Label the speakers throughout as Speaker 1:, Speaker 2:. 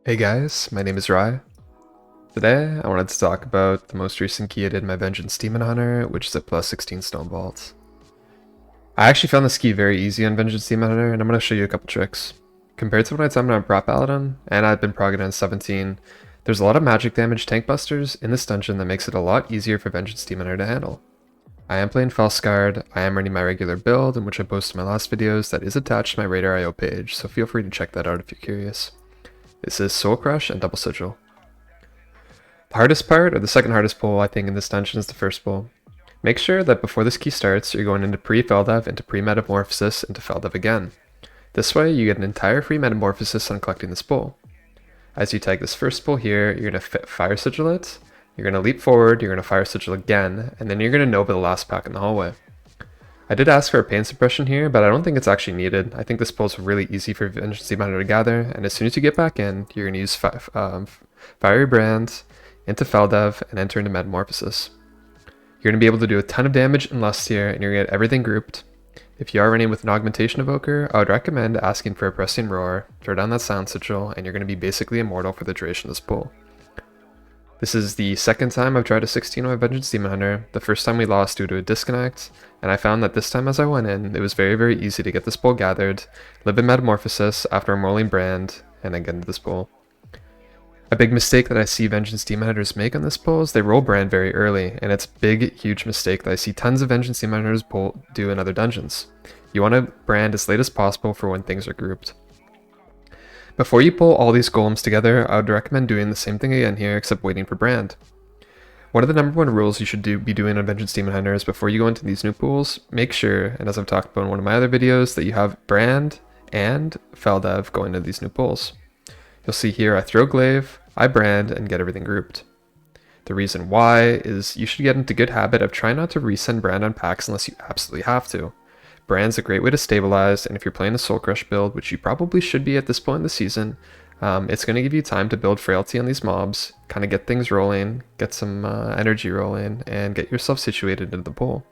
Speaker 1: Hey guys, my name is Rai. Today, I wanted to talk about the most recent key I did in my Vengeance Demon Hunter, which is a plus 16 Stonevault. I actually found this key very easy on Vengeance Demon Hunter, and I'm going to show you a couple tricks. Compared to when I summoned on prot paladin, and I've been progging on 17, there's a lot of magic damage tank busters in this dungeon that makes it a lot easier for Vengeance Demon Hunter to handle. I am playing Felsguard, I am running my regular build, in which I posted my last videos that is attached to my Radar.io page, so feel free to check that out if you're curious. This is Soul Crush and Double Sigil. The hardest part, or the second hardest pull I think in this dungeon, is the first pull. Make sure that before this key starts, you're going into pre-Feldev, into pre-Metamorphosis, into Feldev again. This way, you get an entire free Metamorphosis on collecting this pull. As you tag this first pull here, you're going to Fire Sigil it, you're going to leap forward, you're going to Fire Sigil again, and then you're going to Nova the last pack in the hallway. I did ask for a pain suppression here, but I don't think it's actually needed. I think this pull is really easy for Vengeance Demon Hunter to gather, and as soon as you get back in, you're going to use Fiery Brand into Feldev and enter into Metamorphosis. You're going to be able to do a ton of damage in Lust here, and you're going to get everything grouped. If you are running with an Augmentation Evoker, I would recommend asking for a Pressing Roar, throw down that Sound Sigil, and you're going to be basically immortal for the duration of this pull. This is the second time I've tried a 16 on my Vengeance Demon Hunter. The first time we lost due to a disconnect, and I found that this time as I went in, it was very easy to get this pull gathered, live in Metamorphosis after a rolling brand, and then get into this pull. A big mistake that I see Vengeance Demon Hunters make on this pull is they roll brand very early, and it's a big, huge mistake that I see tons of Vengeance Demon Hunters do in other dungeons. You want to brand as late as possible for when things are grouped. Before you pull all these golems together, I would recommend doing the same thing again here, except waiting for brand. One of the number one rules you should be doing on Vengeance Demon Hunter is before you go into these new pools, make sure, and as I've talked about in one of my other videos, that you have brand and Feldev going into these new pools. You'll see here I throw glaive, I brand, and get everything grouped. The reason why is you should get into good habit of trying not to resend brand on packs unless you absolutely have to. Brand's a great way to stabilize, and if you're playing a Soul Crush build, which you probably should be at this point in the season, it's going to give you time to build frailty on these mobs, kind of get things rolling, get some energy rolling, and get yourself situated into the pool.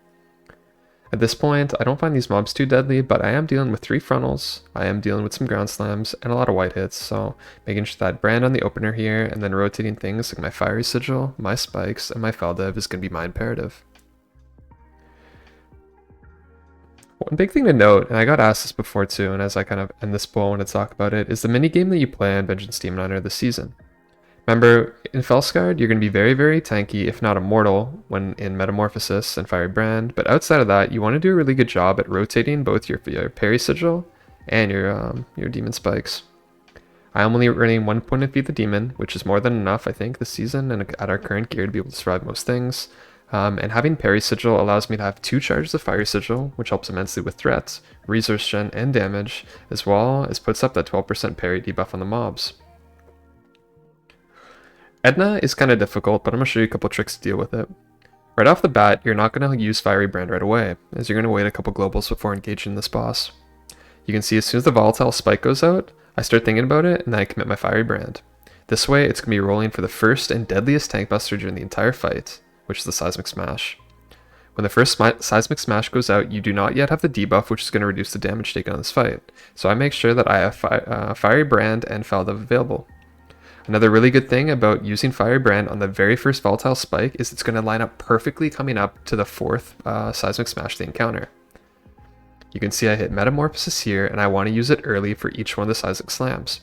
Speaker 1: At this point, I don't find these mobs too deadly, but I am dealing with 3 frontals, I am dealing with some ground slams, and a lot of white hits, so making sure that brand on the opener here, and then rotating things like my Fiery Sigil, my Spikes, and my Feldev is going to be my imperative. One big thing to note, and I got asked this before too, and as I kind of end this poll and talk about it, is the minigame that you play on Vengeance Demon Hunter this season. Remember, in Felsguard, you're going to be very tanky, if not immortal, when in Metamorphosis and Fiery Brand, but outside of that, you want to do a really good job at rotating both your Parry Sigil and your Demon Spikes. I'm only running 1 point of Feed the Demon, which is more than enough, I think, this season, and at our current gear to be able to survive most things. And having Parry Sigil allows me to have 2 charges of Fiery Sigil, which helps immensely with threats, resource gen, and damage, as well as puts up that 12% parry debuff on the mobs. Edna is kind of difficult, but I'm going to show you a couple tricks to deal with it. Right off the bat, you're not going to use Fiery Brand right away, as you're going to wait a couple globals before engaging this boss. You can see as soon as the volatile spike goes out, I start thinking about it, and then I commit my Fiery Brand. This way, it's going to be rolling for the first and deadliest tank buster during the entire fight, which is the Seismic Smash. When the first Seismic Smash goes out, you do not yet have the debuff, which is going to reduce the damage taken on this fight, so I make sure that I have Fiery Brand and Feldev available. Another really good thing about using Fiery Brand on the very first volatile spike is it's going to line up perfectly coming up to the 4th Seismic Smash they encounter. You can see I hit Metamorphosis here, and I want to use it early for each one of the Seismic Slams.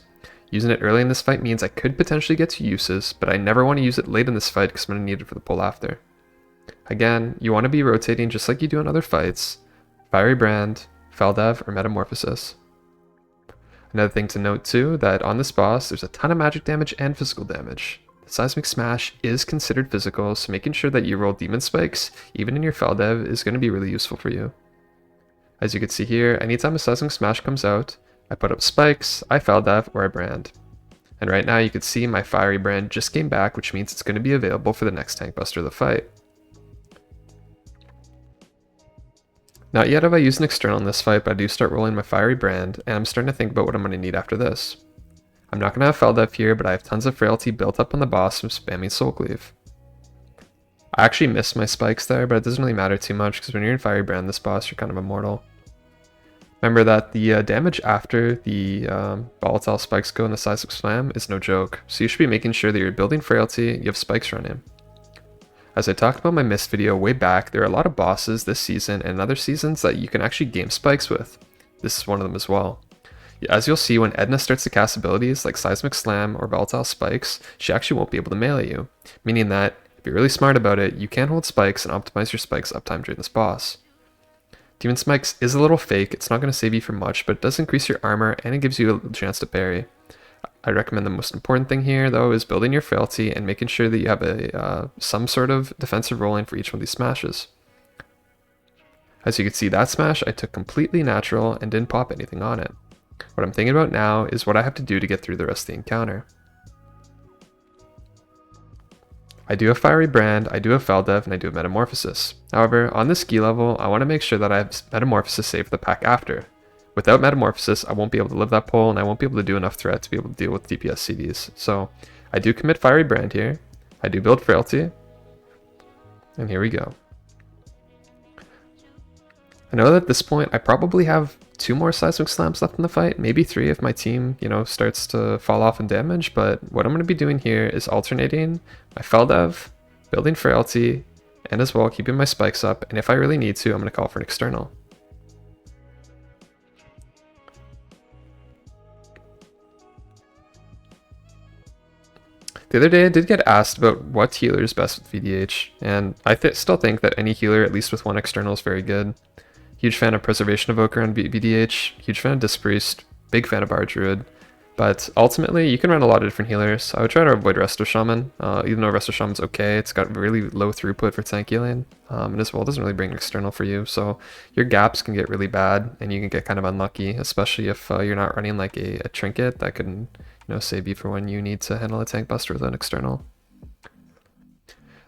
Speaker 1: Using it early in this fight means I could potentially get 2 uses, but I never want to use it late in this fight because I'm going to need it for the pull after. Again, you want to be rotating just like you do in other fights, Fiery Brand, Feldev, or Metamorphosis. Another thing to note too, that on this boss, there's a ton of magic damage and physical damage. The Seismic Smash is considered physical, so making sure that you roll Demon Spikes, even in your Feldev, is going to be really useful for you. As you can see here, anytime a Seismic Smash comes out, I put up Spikes, I Feldev, or I Brand. And right now you can see my Fiery Brand just came back, which means it's going to be available for the next tank buster of the fight. Not yet have I used an external in this fight, but I do start rolling my Fiery Brand, and I'm starting to think about what I'm going to need after this. I'm not going to have Feldev here, but I have tons of frailty built up on the boss from spamming Soul Cleave. I actually missed my Spikes there, but it doesn't really matter too much, because when you're in Fiery Brand this boss, you're kind of immortal. Remember that the damage after the volatile spikes go in the seismic slam is no joke, so you should be making sure that you're building frailty, you have spikes running. As I talked about in my mist video way back, there are a lot of bosses this season and other seasons that you can actually game spikes with. This is one of them as well. As you'll see, when Edna starts to cast abilities like Seismic Slam or Volatile Spikes, she actually won't be able to melee you, meaning that if you're really smart about it, you can hold spikes and optimize your spikes uptime during this boss. Demon Spikes is a little fake, it's not going to save you from much, but it does increase your armor and it gives you a chance to parry. I recommend the most important thing here, though, is building your frailty and making sure that you have some sort of defensive rolling for each one of these smashes. As you can see, that smash I took completely natural and didn't pop anything on it. What I'm thinking about now is what I have to do to get through the rest of the encounter. I do have Fiery Brand, I do have Feldev, and I do have Metamorphosis. However, on this ski level, I want to make sure that I have Metamorphosis saved for the pack after. Without Metamorphosis, I won't be able to live that pull, and I won't be able to do enough threat to be able to deal with DPS CDs. So, I do commit Fiery Brand here, I do build Frailty, and here we go. I know that at this point, I probably have 2 more Seismic Slams left in the fight, maybe 3 if my team, starts to fall off in damage, but what I'm going to be doing here is alternating my Feldev, building Frailty, and as well keeping my spikes up, and if I really need to, I'm going to call for an external. The other day I did get asked about what healer is best with VDH, and I still think that any healer, at least with 1 external, is very good. Huge fan of Preservation Evoker on VDH, huge fan of Disc Priest, big fan of Bar Druid, but ultimately you can run a lot of different healers. I would try to avoid Resto Shaman, even though Resto Shaman's okay, it's got really low throughput for tank healing, and as well it doesn't really bring an external for you, so your gaps can get really bad and you can get kind of unlucky, especially if you're not running like a trinket that can save you for when you need to handle a tank buster with an external.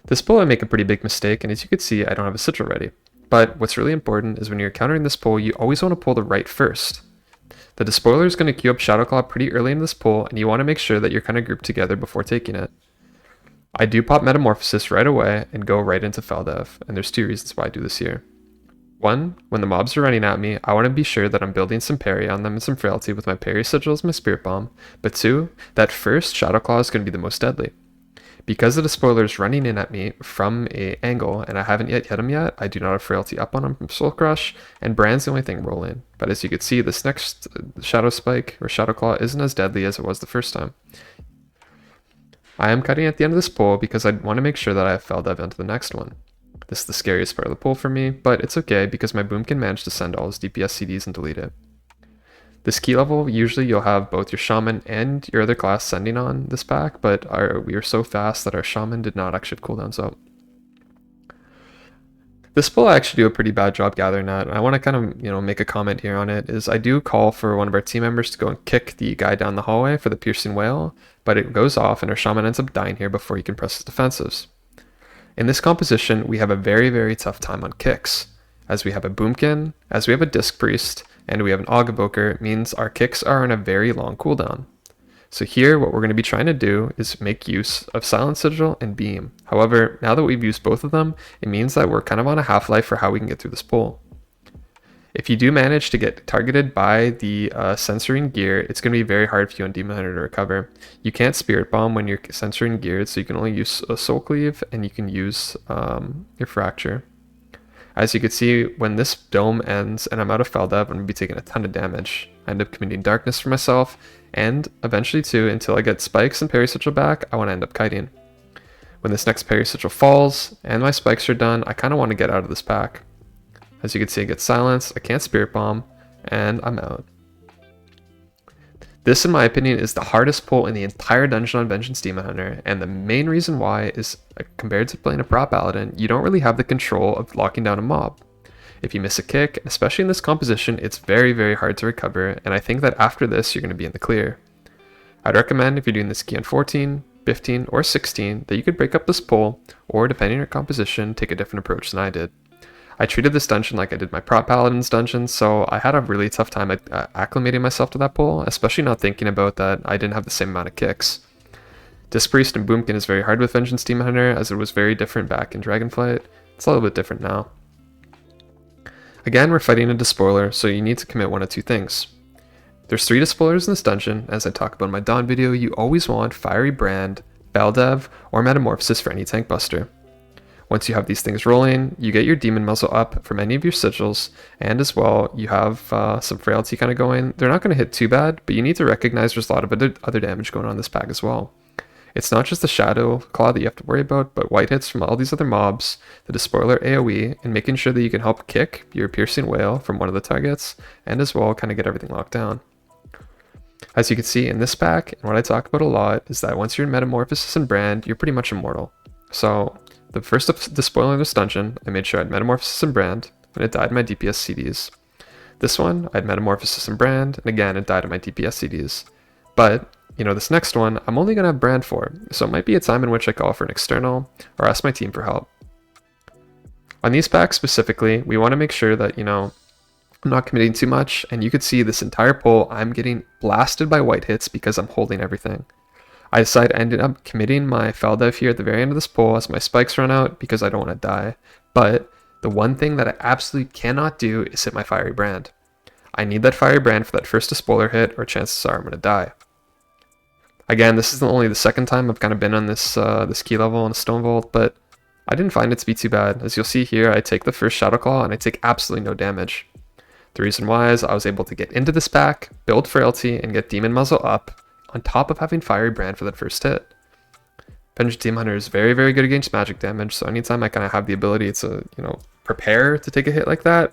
Speaker 1: This pull I make a pretty big mistake, and as you can see I don't have a sigil ready. But what's really important is when you're countering this pull, you always want to pull the right first. The Despoiler is going to queue up Shadowclaw pretty early in this pull, and you want to make sure that you're kind of grouped together before taking it. I do pop Metamorphosis right away and go right into Feldev, and there's 2 reasons why I do this here. 1, when the mobs are running at me, I want to be sure that I'm building some parry on them and some frailty with my parry sigils and my Spirit Bomb, but 2, that first Shadowclaw is going to be the most deadly. Because the Despoiler is running in at me from an angle and I haven't yet hit him yet, I do not have Frailty up on him from Soul Crush, and Brand's the only thing rolling. But as you can see, this next Shadow Spike or Shadow Claw isn't as deadly as it was the first time. I am cutting at the end of this pull because I want to make sure that I have Feldev into the next one. This is the scariest part of the pull for me, but it's okay because my Boom can manage to send all his DPS CDs and delete it. This key level, usually you'll have both your Shaman and your other class sending on this pack, but we are so fast that our Shaman did not actually have cooldowns up. This pull I actually do a pretty bad job gathering at, and I want to kind of make a comment here on it, is I do call for one of our team members to go and kick the guy down the hallway for the Piercing Whale, but it goes off and our Shaman ends up dying here before he can press his defensives. In this composition, we have a very, very tough time on kicks, as we have a Boomkin, as we have a Disc Priest, and we have an Aug Evoker. It means our kicks are on a very long cooldown. So here, what we're going to be trying to do is make use of Silent Sigil and Beam. However, now that we've used both of them, it means that we're kind of on a half-life for how we can get through this pull. If you do manage to get targeted by the censoring gear, it's going to be very hard for you on Demon Hunter to recover. You can't Spirit Bomb when you're censoring geared, so you can only use a Soul Cleave, and you can use your Fracture. As you can see, when this dome ends and I'm out of Feldev, I'm going to be taking a ton of damage. I end up committing Darkness for myself, and eventually too, until I get Spikes and Parry Sigil back, I want to end up kiting. When this next Parry Sigil falls, and my Spikes are done, I kind of want to get out of this pack. As you can see, I get silenced, I can't Spirit Bomb, and I'm out. This, in my opinion, is the hardest pull in the entire dungeon on Vengeance Demon Hunter, and the main reason why is, compared to playing a prot paladin, you don't really have the control of locking down a mob. If you miss a kick, especially in this composition, it's very, very hard to recover, and I think that after this, you're going to be in the clear. I'd recommend, if you're doing this key on 14, 15, or 16, that you could break up this pull, or depending on your composition, take a different approach than I did. I treated this dungeon like I did my prot paladin's dungeon, so I had a really tough time acclimating myself to that pull, especially not thinking about that I didn't have the same amount of kicks. Disc Priest and Boomkin is very hard with Vengeance Demon Hunter, as it was very different back in Dragonflight. It's a little bit different now. Again, we're fighting a despoiler, so you need to commit one of two things. There's 3 despoilers in this dungeon. As I talk about in my Dawn video, you always want Fiery Brand, Baldev, or Metamorphosis for any tank buster. Once you have these things rolling, you get your demon muzzle up from any of your sigils, and as well, you have some frailty kind of going. They're not going to hit too bad, but you need to recognize there's a lot of other damage going on in this pack as well. It's not just the Shadow Claw that you have to worry about, but white hits from all these other mobs, the Despoiler AoE, and making sure that you can help kick your Piercing Wail from one of the targets, and as well kind of get everything locked down. As you can see in this pack, and what I talk about a lot, is that once you're in Metamorphosis and Brand, you're pretty much immortal. So the first Despoiler in this dungeon, I made sure I had Metamorphosis and Brand, and it died in my DPS CDs. This one, I had Metamorphosis and Brand, and again, it died in my DPS CDs. But you know, this next one, I'm only going to have Brand for, so it might be a time in which I call for an external, or ask my team for help. On these packs specifically, we want to make sure that, you know, I'm not committing too much, and you could see this entire pull, I'm getting blasted by white hits because I'm holding everything. I ended up committing my Faldev here at the very end of this pull as my spikes run out because I don't want to die, but the one thing that I absolutely cannot do is hit my Fiery Brand. I need that Fiery Brand for that first Despoiler hit, or chances are I'm going to die. Again, this is only the second time I've kind of been on this this key level in Stonevault, but I didn't find it to be too bad. As you'll see here, I take the first Shadow Claw and I take absolutely no damage. The reason why is I was able to get into this pack, build Frailty, and get Demon Muzzle up, on top of having Fiery Brand for that first hit. Vengeance Demon Hunter is very, very good against magic damage, so anytime I kind of have the ability to, you know, prepare to take a hit like that,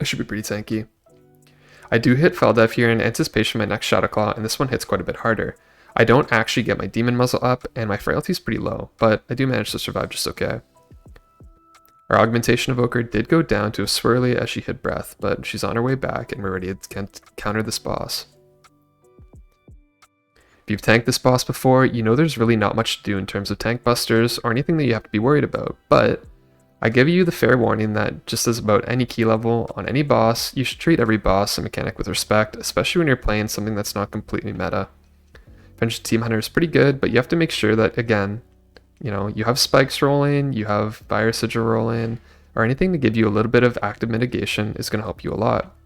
Speaker 1: I should be pretty tanky. I do hit Faldev here in anticipation of my next Shadow Claw, and this one hits quite a bit harder. I don't actually get my Demon Muzzle up, and my Frailty is pretty low, but I do manage to survive just okay. Our Augmentation Evoker did go down to a swirly as she hit Breath, but she's on her way back, and we're ready to counter this boss. If you've tanked this boss before, you know there's really not much to do in terms of tank busters or anything that you have to be worried about, but I give you the fair warning that just as about any key level on any boss, you should treat every boss and mechanic with respect, especially when you're playing something that's not completely meta. Vengeance Demon Hunter is pretty good, but you have to make sure that, again, you know, you have spikes rolling, you have Fire Sigil rolling, or anything to give you a little bit of active mitigation is going to help you a lot.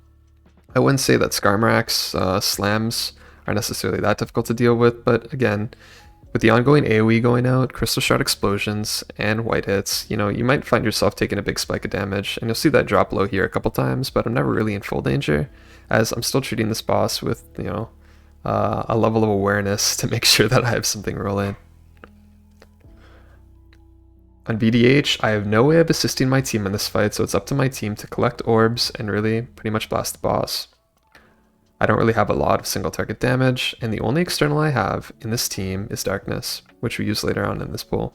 Speaker 1: I wouldn't say that Skarmrax slams are necessarily that difficult to deal with, but again, with the ongoing AoE going out, Crystal Shard explosions, and white hits, you know, you might find yourself taking a big spike of damage, and you'll see that drop low here a couple times, but I'm never really in full danger, as I'm still treating this boss with, you know, a level of awareness to make sure that I have something rolling. On VDH, I have no way of assisting my team in this fight, so it's up to my team to collect orbs and really pretty much blast the boss. I don't really have a lot of single target damage, and the only external I have in this team is Darkness, which we use later on in this pool.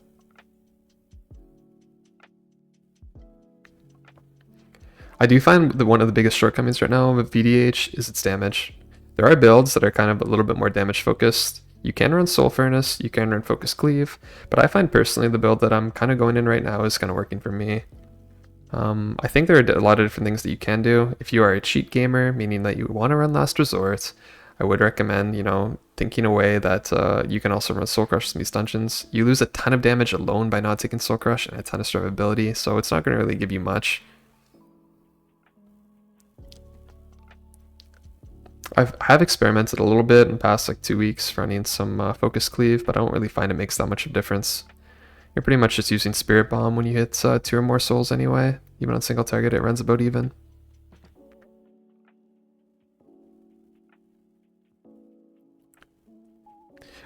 Speaker 1: I do find that one of the biggest shortcomings right now with VDH is its damage. There are builds that are kind of a little bit more damage focused. You can run Soul Furnace, you can run Focus Cleave, but I find personally the build that I'm kind of going in right now is kind of working for me. I think there are a lot of different things that you can do. If you are a cheat gamer, meaning that you want to run Last Resort, I would recommend, you know, thinking away that you can also run Soul Crush in these dungeons. You lose a ton of damage alone by not taking Soul Crush and a ton of survivability, so it's not going to really give you much. I have experimented a little bit in the past like 2 weeks running some Focus Cleave, but I don't really find it makes that much of a difference. You're pretty much just using Spirit Bomb when you hit 2 or more souls anyway. Even on single target, it runs about even.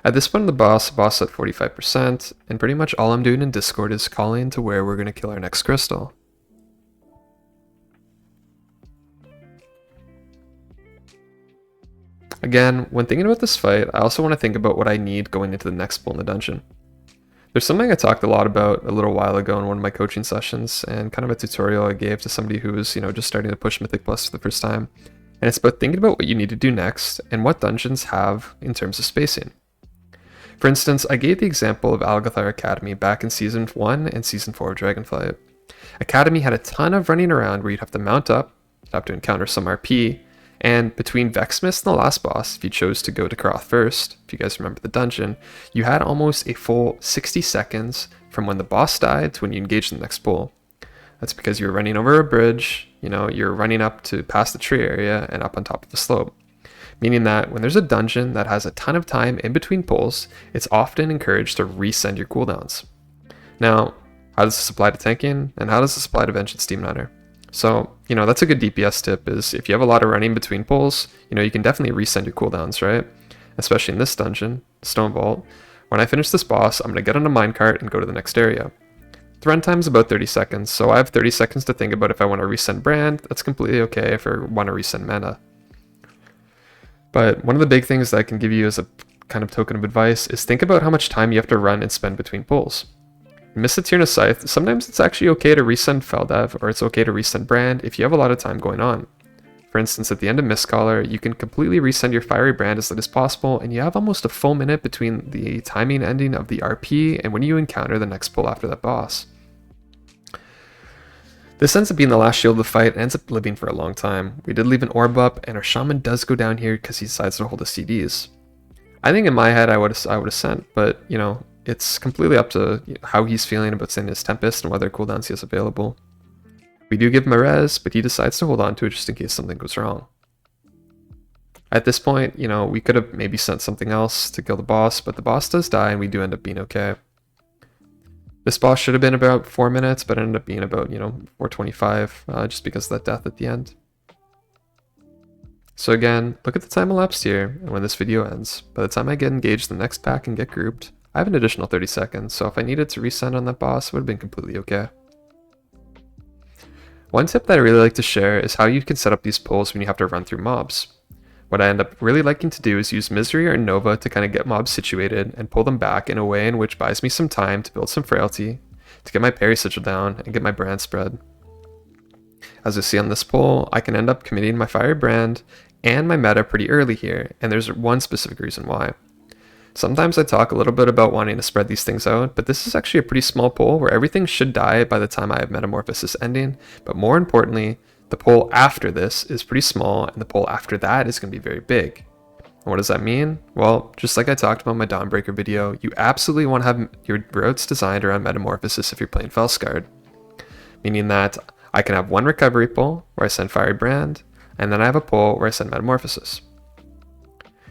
Speaker 1: At this point in the boss at 45%, and pretty much all I'm doing in Discord is calling to where we're going to kill our next crystal. Again, when thinking about this fight, I also want to think about what I need going into the next pull in the dungeon. There's something I talked a lot about a little while ago in one of my coaching sessions, and kind of a tutorial I gave to somebody who was, you know, just starting to push Mythic Plus for the first time. And it's about thinking about what you need to do next, and what dungeons have in terms of spacing. For instance, I gave the example of Algathar Academy back in Season 1 and Season 4 of Dragonflight. Academy had a ton of running around where you'd have to mount up, you'd have to encounter some RP, and between Vexmist and the last boss, if you chose to go to Karoth first, if you guys remember the dungeon, you had almost a full 60 seconds from when the boss died to when you engaged in the next pull. That's because you were running over a bridge, you know, you're running up to past the tree area and up on top of the slope. Meaning that when there's a dungeon that has a ton of time in between pulls, it's often encouraged to resend your cooldowns. Now, how does this apply to tanking, and how does this apply to Vengeance Demon Hunter? So, you know, that's a good DPS tip, is if you have a lot of running between pulls, you know, you can definitely resend your cooldowns, right? Especially in this dungeon, Stonevault. When I finish this boss, I'm going to get on a minecart and go to the next area. The runtime is about 30 seconds, so I have 30 seconds to think about if I want to resend brand. That's completely okay if I want to resend mana. But one of the big things that I can give you as a kind of token of advice is think about how much time you have to run and spend between pulls. In Mists of Tyrna Scythe, sometimes it's actually okay to resend Feldev, or it's okay to resend Brand if you have a lot of time going on. For instance, at the end of Mistcaller, you can completely resend your Fiery Brand as late as possible, and you have almost a full minute between the timing ending of the RP and when you encounter the next pull after that boss. This ends up being the last shield of the fight and ends up living for a long time. We did leave an orb up, and our shaman does go down here because he decides to hold the CDs. I think in my head I would have sent, but you know, it's completely up to how he's feeling about sending his Tempest and whether cooldowns he has available. We do give him a res, but he decides to hold on to it just in case something goes wrong. At this point, you know, we could have maybe sent something else to kill the boss, but the boss does die and we do end up being okay. This boss should have been about 4 minutes, but it ended up being about, you know, 4:25, just because of that death at the end. So again, look at the time elapsed here, and when this video ends. By the time I get engaged in the next pack and get grouped, I have an additional 30 seconds, so if I needed to resend on that boss, it would have been completely okay. One tip that I really like to share is how you can set up these pulls when you have to run through mobs. What I end up really liking to do is use Misery or Nova to kind of get mobs situated and pull them back in a way in which buys me some time to build some frailty, to get my parry sigil down, and get my brand spread. As you see on this pull, I can end up committing my Fiery Brand and my meta pretty early here, and there's one specific reason why. Sometimes I talk a little bit about wanting to spread these things out, but this is actually a pretty small pull where everything should die by the time I have Metamorphosis ending, but more importantly, the pull after this is pretty small, and the pull after that is going to be very big. And what does that mean? Well, just like I talked about in my Dawnbreaker video, you absolutely want to have your routes designed around Metamorphosis if you're playing Felscard. Meaning that I can have one recovery pull where I send Fiery Brand, and then I have a pull where I send Metamorphosis.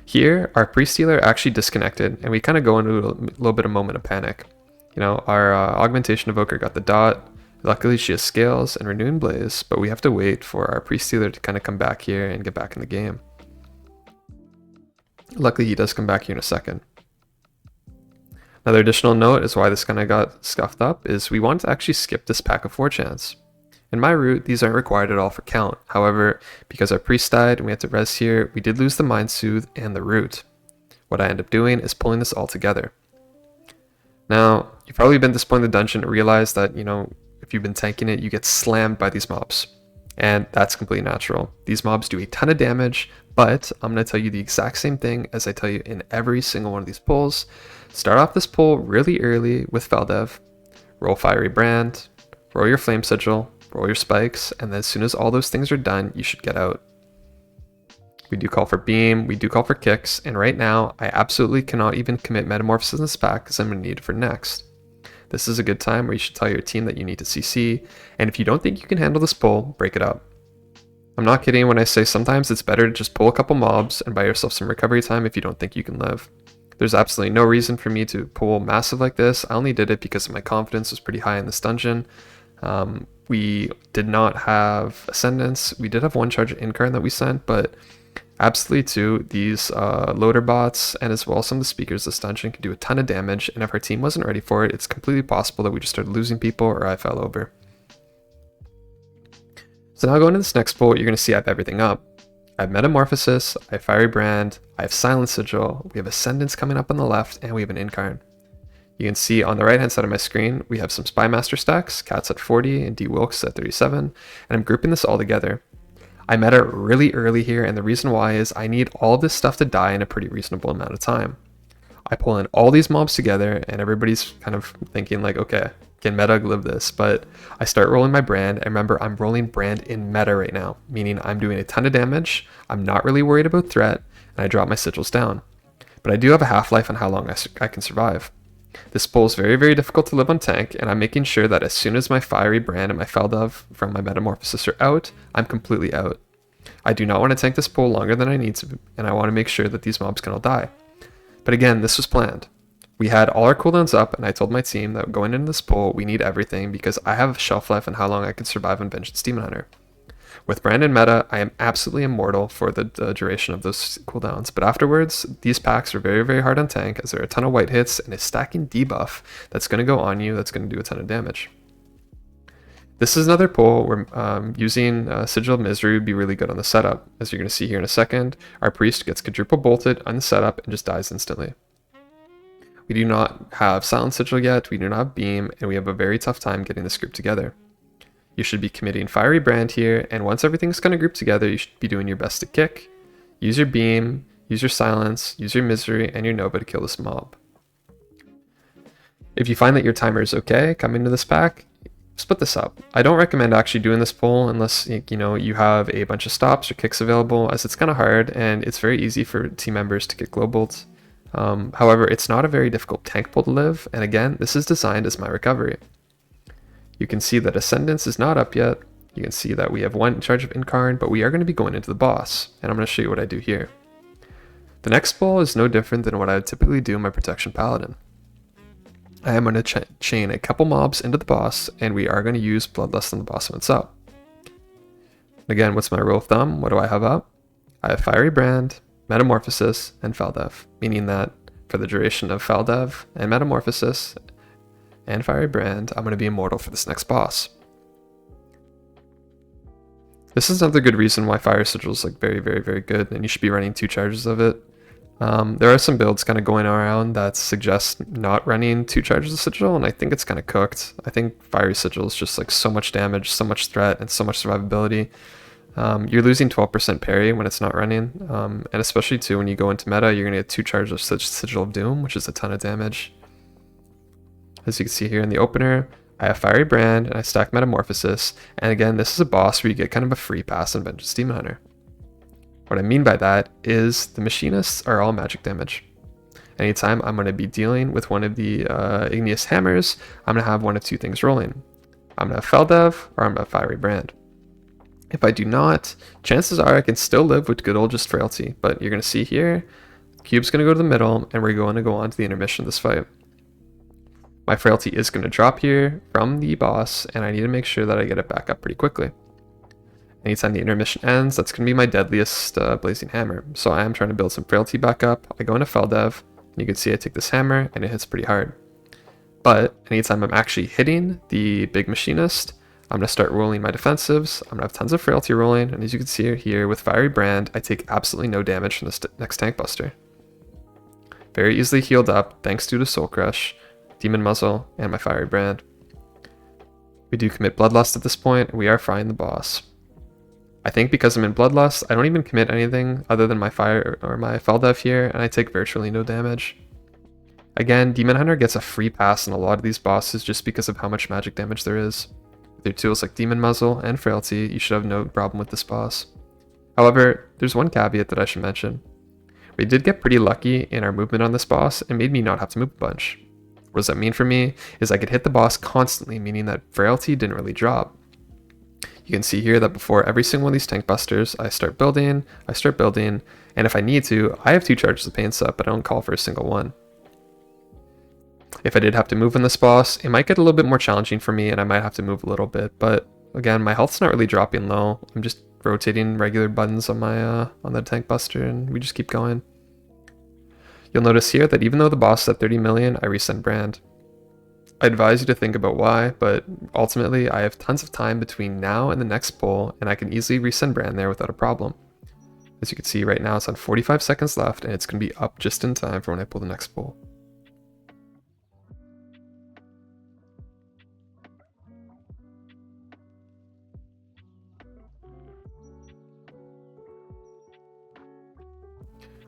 Speaker 1: Here, our Priest Healer actually disconnected, and we kind of go into a little bit of moment of panic. You know, our Augmentation Evoker got the dot. Luckily, she has Scales and Renewing Blaze, but we have to wait for our Priest Healer to kind of come back here and get back in the game. Luckily, he does come back here in a second. Another additional note is why this kind of got scuffed up is we want to actually skip this pack of 4-chance. In my route, these aren't required at all for count. However, because our priest died and we had to res here, we did lose the Mind Soothe and the root. What I end up doing is pulling this all together. Now, you've probably been disappointed in the dungeon and realized that, you know, if you've been tanking it, you get slammed by these mobs. And that's completely natural. These mobs do a ton of damage, but I'm going to tell you the exact same thing as I tell you in every single one of these pulls. Start off this pull really early with Feldev, roll Fiery Brand, roll your Flame Sigil, roll your spikes, and then as soon as all those things are done, you should get out. We do call for beam, we do call for kicks, and right now, I absolutely cannot even commit Metamorphosis in this pack because I'm going to need it for next. This is a good time where you should tell your team that you need to CC, and if you don't think you can handle this pull, break it up. I'm not kidding when I say sometimes it's better to just pull a couple mobs and buy yourself some recovery time if you don't think you can live. There's absolutely no reason for me to pull massive like this. I only did it because my confidence was pretty high in this dungeon. We did not have Ascendance. We did have one charge Incarn that we sent, but absolutely too, these loader bots and as well some of the speakers this dungeon can do a ton of damage, and if our team wasn't ready for it, it's completely possible that we just started losing people or I fell over. So now going to this next pull, you're going to see I have everything up. I have Metamorphosis, I have Fiery Brand, I have Silent Sigil, we have Ascendance coming up on the left, and we have an Incarn. You can see on the right hand side of my screen, we have some Spymaster stacks, Cats at 40 and D Wilkes at 37, and I'm grouping this all together. I meta really early here, and the reason why is I need all of this stuff to die in a pretty reasonable amount of time. I pull in all these mobs together, and everybody's kind of thinking like, okay, can meta live this? But I start rolling my brand, and remember, I'm rolling brand in meta right now, meaning I'm doing a ton of damage, I'm not really worried about threat, and I drop my sigils down. But I do have a half-life on how long I can survive. This pull is very, very difficult to live on tank, and I'm making sure that as soon as my Fiery Brand and my Feldov from my Metamorphosis are out, I'm completely out. I do not want to tank this pull longer than I need to, and I want to make sure that these mobs can all die. But again, this was planned. We had all our cooldowns up, and I told my team that going into this pull, we need everything because I have shelf life and how long I can survive on Vengeance Demon Hunter. With Brandon meta, I am absolutely immortal for the duration of those cooldowns, but afterwards, these packs are very, very hard on tank as there are a ton of white hits and a stacking debuff that's going to go on you that's going to do a ton of damage. This is another pull where using Sigil of Misery would be really good on the setup. As you're going to see here in a second, our priest gets quadruple bolted on the setup and just dies instantly. We do not have Silent Sigil yet, we do not have Beam, and we have a very tough time getting this group together. You should be committing Fiery Brand here, and once everything's kind of grouped together, you should be doing your best to kick, use your Beam, use your Silence, use your Misery, and your Nova to kill this mob. If you find that your timer is okay coming to this pack, split this up. I don't recommend actually doing this pull unless you have a bunch of stops or kicks available, as it's kind of hard and it's very easy for team members to get globaled. However, it's not a very difficult tank pull to live, and again, this is designed as my recovery. You can see that Ascendance is not up yet. You can see that we have one in charge of Incarn, but we are going to be going into the boss, and I'm going to show you what I do here. The next pull is no different than what I would typically do in my Protection Paladin. I am going to chain a couple mobs into the boss, and we are going to use Bloodlust on the boss when it's up. Again, what's my rule of thumb? What do I have up? I have Fiery Brand, Metamorphosis, and Feldev, meaning that for the duration of Feldev and Metamorphosis and Fiery Brand, I'm going to be immortal for this next boss. This is another good reason why Fire Sigil is very, very, very good, and you should be running 2 charges of it. There are some builds kind of going around that suggest not running 2 charges of Sigil, and I think it's kind of cooked. I think Fiery Sigil is just so much damage, so much threat, and so much survivability. You're losing 12% parry when it's not running, and especially too when you go into meta, you're going to get 2 charges of Sigil of Doom, which is a ton of damage. As you can see here in the opener, I have Fiery Brand and I stack Metamorphosis, and again, this is a boss where you get kind of a free pass on Vengeance Demon Hunter. What I mean by that is the Machinists are all magic damage. Anytime I'm going to be dealing with one of the Igneous Hammers, I'm going to have one of 2 things rolling. I'm going to have Feldev or I'm going to have Fiery Brand. If I do not, chances are I can still live with good old just Frailty, but you're going to see here, Cube's going to go to the middle, and we're going to go on to the intermission of this fight. My Frailty is going to drop here from the boss, and I need to make sure that I get it back up pretty quickly. Anytime the intermission ends, that's going to be my deadliest Blazing Hammer. So I am trying to build some Frailty back up. I go into Feldev, and you can see I take this hammer, and it hits pretty hard. But anytime I'm actually hitting the big Machinist, I'm going to start rolling my defensives. I'm going to have tons of Frailty rolling, and as you can see here with Fiery Brand, I take absolutely no damage from this next Tank Buster. Very easily healed up, thanks to the Soul Crush, Demon Muzzle, and my Fiery Brand. We do commit Bloodlust at this point, and we are frying the boss. I think because I'm in Bloodlust, I don't even commit anything other than my Fire or my Feldev here, and I take virtually no damage. Again, Demon Hunter gets a free pass on a lot of these bosses just because of how much magic damage there is. With your tools like Demon Muzzle and Frailty, you should have no problem with this boss. However, there's one caveat that I should mention. We did get pretty lucky in our movement on this boss and made me not have to move a bunch. What does that mean for me? Is I could hit the boss constantly, meaning that Frailty didn't really drop. You can see here that before every single one of these Tank Busters, I start building, and if I need to, I have 2 charges of Pain Sup, but I don't call for a single one. If I did have to move on this boss, it might get a little bit more challenging for me, and I might have to move a little bit, but again, my health's not really dropping low. I'm just rotating regular buttons on my on the Tank Buster, and we just keep going. You'll notice here that even though the boss is at 30 million, I resend Brand. I advise you to think about why, but ultimately I have tons of time between now and the next pull, and I can easily resend Brand there without a problem. As you can see right now, it's on 45 seconds left, and it's going to be up just in time for when I pull the next pull.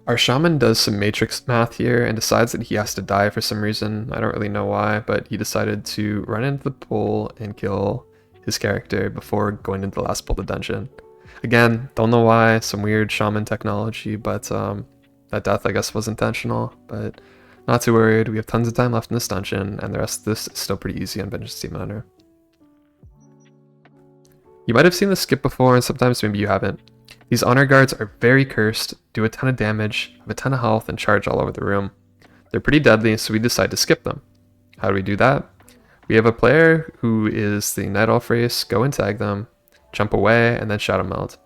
Speaker 1: Our shaman does some matrix math here and decides that he has to die for some reason. I don't really know why, but he decided to run into the pool and kill his character before going into the last pull of the dungeon. Again, don't know why, some weird shaman technology, but that death I guess was intentional. But Not too worried, we have tons of time left in this dungeon, and the rest of this is still pretty easy on Vengeance Demon Hunter. You might have seen this skip before, and sometimes maybe you haven't. These honor guards are very cursed, do a ton of damage, have a ton of health, and charge all over the room. They're pretty deadly, so we decide to skip them. How do we do that? We have a player who is the Night Elf race, go and tag them, jump away, and then Shadow Meld.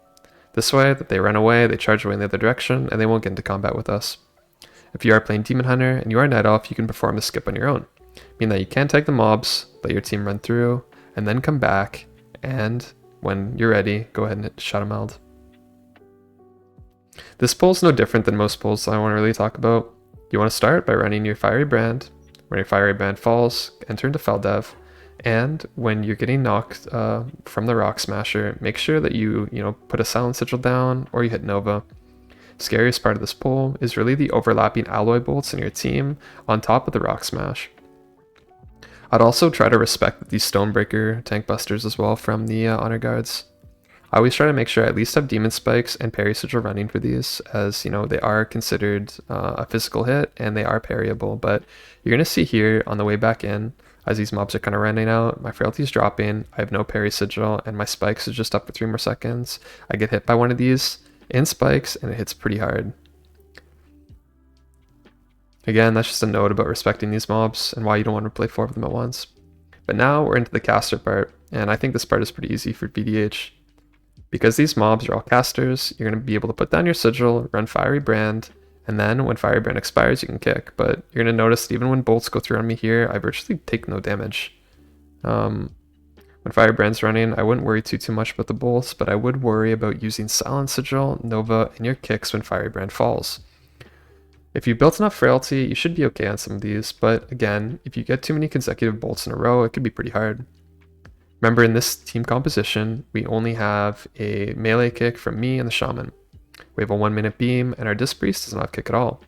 Speaker 1: This way, that they run away, they charge away in the other direction, and they won't get into combat with us. If you are playing Demon Hunter and you are Night Elf, you can perform the skip on your own. Meaning that you can tag the mobs, let your team run through, and then come back, and when you're ready, go ahead and hit Shadow Meld. This pull is no different than most pulls I want to really talk about. You want to start by running your Fiery Brand. When your Fiery Brand falls, enter into Feldev, and when you're getting knocked from the Rock Smasher, make sure that you put a Silent Sigil down or you hit Nova. Scariest part of this pull is really the overlapping alloy bolts in your team on top of the Rock Smash. I'd also try to respect these Stonebreaker tank busters as well from the honor guards. I always try to make sure I at least have Demon Spikes and Parry Sigil running for these, as they are considered a physical hit and they are parryable. But you're going to see here on the way back in, as these mobs are kind of running out, my frailty is dropping, I have no Parry Sigil, and my Spikes is just up for 3 more seconds. I get hit by one of these in Spikes, and it hits pretty hard. Again, that's just a note about respecting these mobs and why you don't want to play 4 of them at once. But now we're into the caster part, and I think this part is pretty easy for VDH. Because these mobs are all casters, you're going to be able to put down your sigil, run Fiery Brand, and then when Fiery Brand expires, you can kick. But you're going to notice that even when bolts go through on me here, I virtually take no damage. When Fiery Brand's running, I wouldn't worry too much about the bolts, but I would worry about using Silent Sigil, Nova, and your kicks when Fiery Brand falls. If you built enough frailty, you should be okay on some of these, but again, if you get too many consecutive bolts in a row, it could be pretty hard. Remember, in this team composition, we only have a melee kick from me and the Shaman. We have a 1-minute beam, and our Disc Priest does not kick at all.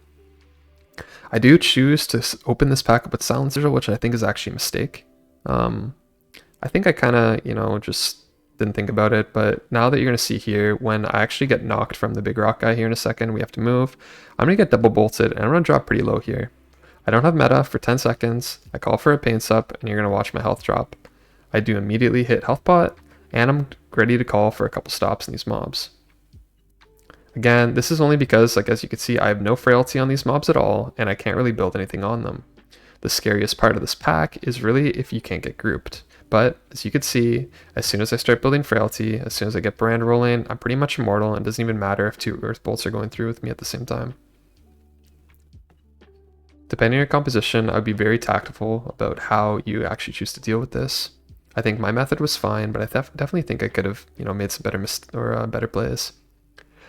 Speaker 1: I do choose to open this pack up with Silent Sigil, which I think is actually a mistake. I think I kind of, just didn't think about it, but now that you're going to see here, when I actually get knocked from the big rock guy here in a second, we have to move. I'm going to get double bolted, and I'm going to drop pretty low here. I don't have meta for 10 seconds, I call for a pain sup, and you're going to watch my health drop. I do immediately hit health pot, and I'm ready to call for a couple stops in these mobs. Again, this is only because, as you can see, I have no frailty on these mobs at all, and I can't really build anything on them. The scariest part of this pack is really if you can't get grouped. But, as you can see, as soon as I start building frailty, as soon as I get brand rolling, I'm pretty much immortal, and it doesn't even matter if 2 Earth Bolts are going through with me at the same time. Depending on your composition, I would be very tactful about how you actually choose to deal with this. I think my method was fine, but I definitely think I could have, made some better plays.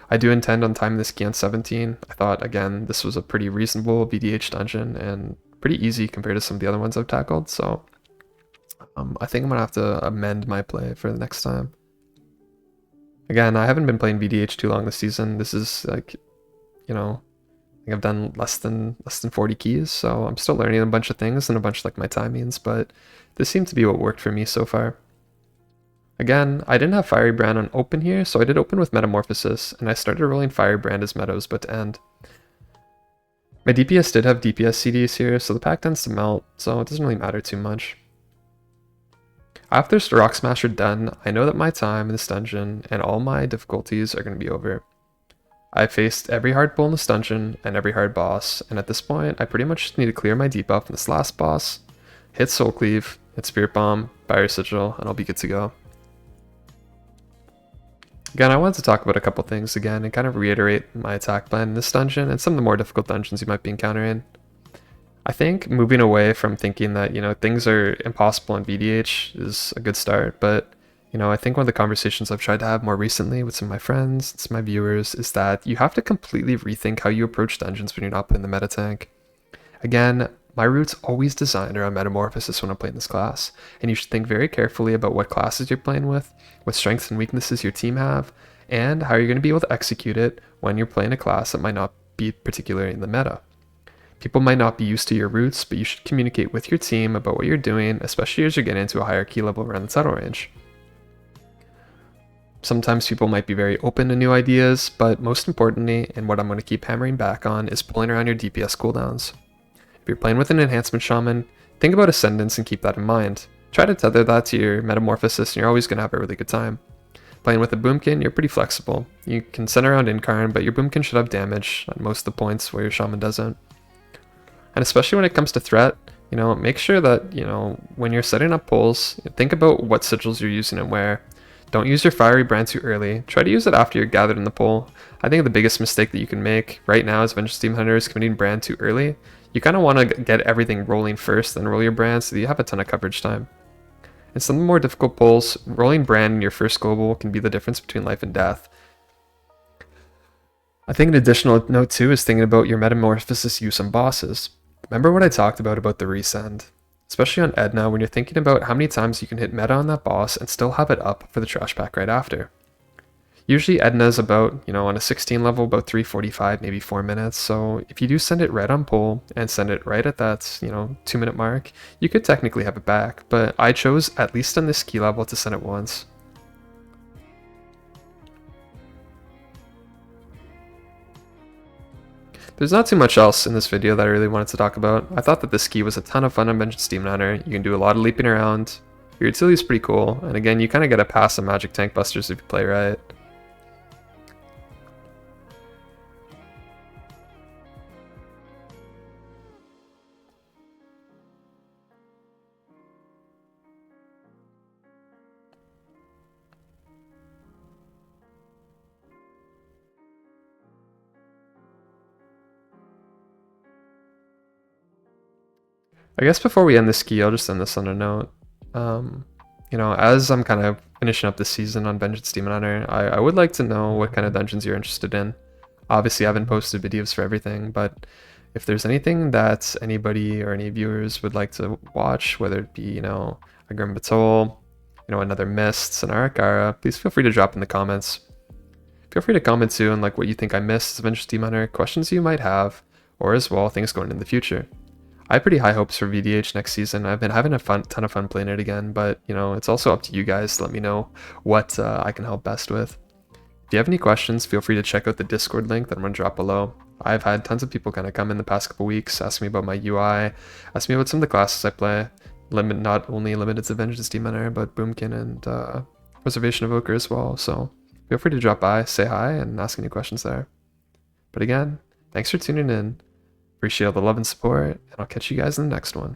Speaker 1: I do intend on timing this key on 17. I thought, again, this was a pretty reasonable VDH dungeon and pretty easy compared to some of the other ones I've tackled, so I think I'm going to have to amend my play for the next time. Again, I haven't been playing VDH too long this season. This is I think I've done less than 40 keys, so I'm still learning a bunch of things and a bunch of my timings, but this seemed to be what worked for me so far. Again, I didn't have Fiery Brand on open here, so I did open with Metamorphosis, and I started rolling Fiery Brand as meadows, but to end. My DPS did have DPS CDs here, so the pack tends to melt, so it doesn't really matter too much. After Rock Smasher done, I know that my time in this dungeon and all my difficulties are going to be over. I faced every hard pull in this dungeon and every hard boss, and at this point, I pretty much just need to clear my debuff in this last boss, hit Soul Cleave, hit Spirit Bomb, Fiery Sigil, and I'll be good to go. Again, I wanted to talk about a couple things again and kind of reiterate my attack plan in this dungeon and some of the more difficult dungeons you might be encountering. I think moving away from thinking that, things are impossible in VDH is a good start, but, I think one of the conversations I've tried to have more recently with some of my friends and some of my viewers is that you have to completely rethink how you approach dungeons when you're not playing the meta tank. Again, my route's always designed around Metamorphosis when I'm playing this class, and you should think very carefully about what classes you're playing with, what strengths and weaknesses your team have, and how you're going to be able to execute it when you're playing a class that might not be particularly in the meta. People might not be used to your routes, but you should communicate with your team about what you're doing, especially as you get into a higher key level around the title range. Sometimes people might be very open to new ideas, but most importantly, and what I'm going to keep hammering back on, is pulling around your DPS cooldowns. If you're playing with an enhancement shaman, think about ascendance and keep that in mind. Try to tether that to your metamorphosis and you're always going to have a really good time. Playing with a boomkin, you're pretty flexible. You can send around incarn, but your boomkin should have damage on most of the points where your shaman doesn't. And especially when it comes to threat, make sure that, when you're setting up pulls, think about what sigils you're using and where. Don't use your fiery brand too early. Try to use it after you're gathered in the pull. I think the biggest mistake that you can make right now as Vengeance Demon Hunter is committing brand too early. You kind of want to get everything rolling first, then roll your brand so that you have a ton of coverage time. In some more difficult pulls, rolling brand in your first global can be the difference between life and death. I think an additional note too is thinking about your metamorphosis use on bosses. Remember what I talked about the resend? Especially on Edna, when you're thinking about how many times you can hit meta on that boss and still have it up for the trash pack right after. Usually Edna's about, on a 16 level, about 3:45, maybe 4 minutes, so if you do send it right on pull and send it right at that, 2-minute mark, you could technically have it back, but I chose, at least on this key level, to send it once. There's not too much else in this video that I really wanted to talk about. I thought that this ski was a ton of fun on Vengeance Demon Hunter. You can do a lot of leaping around. Your utility is pretty cool, and again, you kind of get a pass on magic tank busters if you play right. I guess before we end the ski, I'll just end this on a note. As I'm kind of finishing up this season on Vengeance Demon Hunter, I would like to know what kind of dungeons you're interested in. Obviously, I haven't posted videos for everything, but if there's anything that anybody or any viewers would like to watch, whether it be, a Grim Batol, another Mists, an Arakara, please feel free to drop in the comments. Feel free to comment too on what you think I missed as Vengeance Demon Hunter, questions you might have, or as well, things going in the future. I have pretty high hopes for VDH next season. I've been having a ton of fun playing it again, but it's also up to you guys to let me know what I can help best with. If you have any questions, feel free to check out the Discord link that I'm going to drop below. I've had tons of people kind of come in the past couple weeks, ask me about my UI, ask me about some of the classes I play. Not only limited to Vengeance Demon Hunter, but Boomkin and Preservation Evoker as well. So feel free to drop by, say hi, and ask any questions there. But again, thanks for tuning in. Appreciate all the love and support, and I'll catch you guys in the next one.